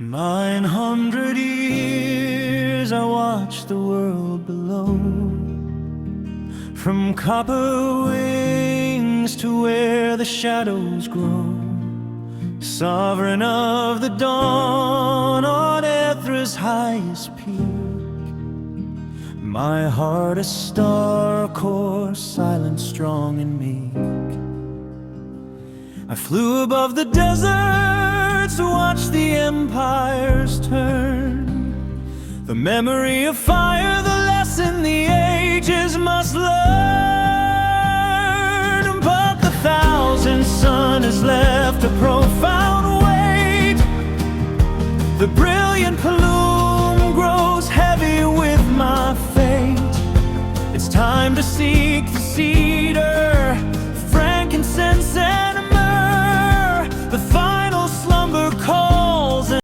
900 years I watched the world below, from copper wings to where the shadows grow. Sovereign of the dawn on Ethra's highest peak, my heart a star course, silent, strong and meek. I flew above the deserts, watched the empires turn, the memory of fire, the lesson the ages must learn. But the thousand sun has left a profound weight, the brilliant plume grows heavy with my fate. It's time to seek the cedar